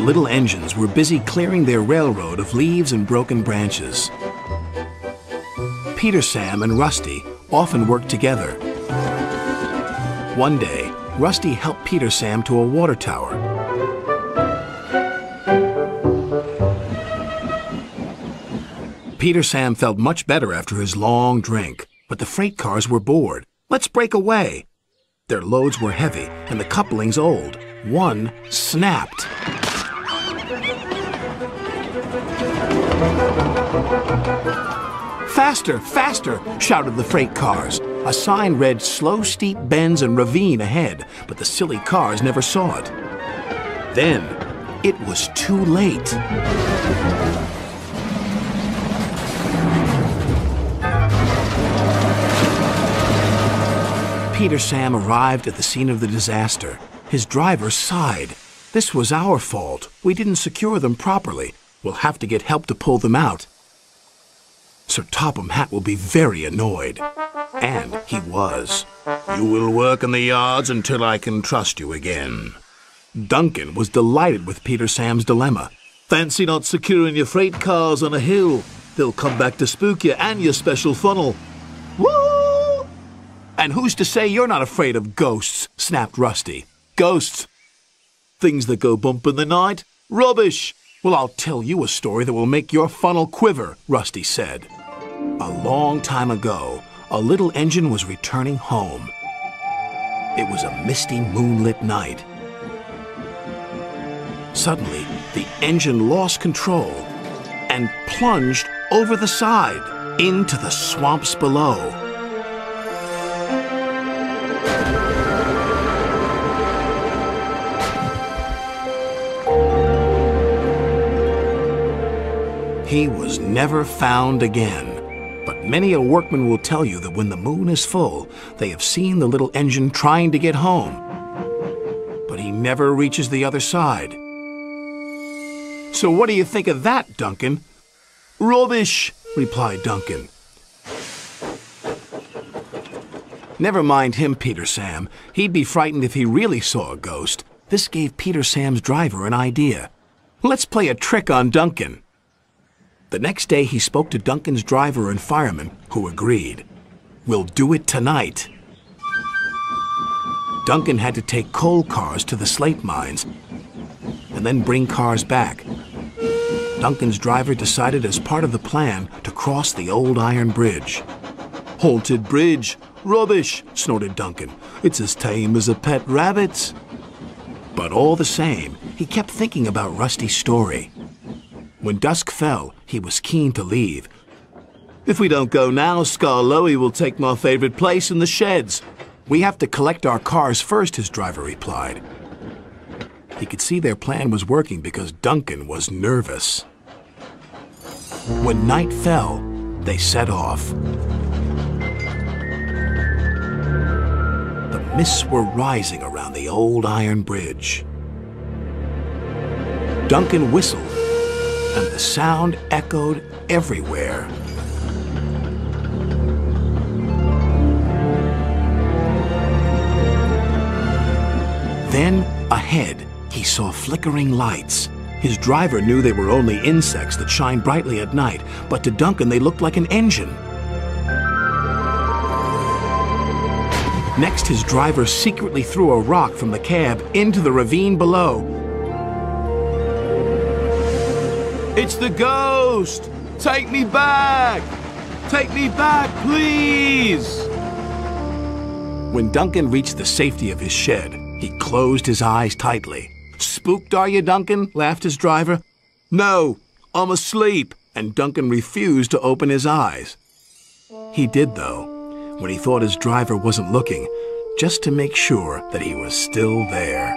little engines were busy clearing their railroad of leaves and broken branches. Peter Sam and Rusty often worked together. One day, Rusty helped Peter Sam to a water tower. Peter Sam felt much better after his long drink, but the freight cars were bored. Let's break away. Their loads were heavy and the couplings old. One snapped. "Faster, faster!" shouted the freight cars. A sign read "Slow steep bends and ravine ahead," but the silly cars never saw it. Then, it was too late. Peter Sam arrived at the scene of the disaster. His driver sighed. "This was our fault. We didn't secure them properly. We'll have to get help to pull them out." Sir Topham Hatt will be very annoyed. And he was. "You will work in the yards until I can trust you again." Duncan was delighted with Peter Sam's dilemma. "Fancy not securing your freight cars on a hill. They'll come back to spook you and your special funnel." "Woo! And who's to say you're not afraid of ghosts?" snapped Rusty. "Ghosts? Things that go bump in the night? Rubbish! Well, I'll tell you a story that will make your funnel quiver," Rusty said. A long time ago, a little engine was returning home. It was a misty, moonlit night. Suddenly, the engine lost control and plunged over the side into the swamps below. He was never found again. But many a workman will tell you that when the moon is full, they have seen the little engine trying to get home. But he never reaches the other side. So what do you think of that, Duncan? "Rubbish," replied Duncan. Never mind him, Peter Sam. He'd be frightened if he really saw a ghost. This gave Peter Sam's driver an idea. "Let's play a trick on Duncan." The next day he spoke to Duncan's driver and fireman, who agreed. "We'll do it tonight." Duncan had to take coal cars to the slate mines and then bring cars back. Duncan's driver decided as part of the plan to cross the old iron bridge. "Haunted bridge! Rubbish!" snorted Duncan. "It's as tame as a pet rabbit." But all the same, he kept thinking about Rusty's story. When dusk fell, he was keen to leave. "If we don't go now, Skarloey will take my favorite place in the sheds." "We have to collect our cars first," his driver replied. He could see their plan was working because Duncan was nervous. When night fell, they set off. The mists were rising around the old iron bridge. Duncan whistled, and the sound echoed everywhere. Then, ahead, he saw flickering lights. His driver knew they were only insects that shine brightly at night, but to Duncan they looked like an engine. Next, his driver secretly threw a rock from the cab into the ravine below. "It's the ghost! Take me back! Take me back, please!" When Duncan reached the safety of his shed, he closed his eyes tightly. "Spooked, are you, Duncan?" laughed his driver. "No, I'm asleep," and Duncan refused to open his eyes. He did, though, when he thought his driver wasn't looking, just to make sure that he was still there.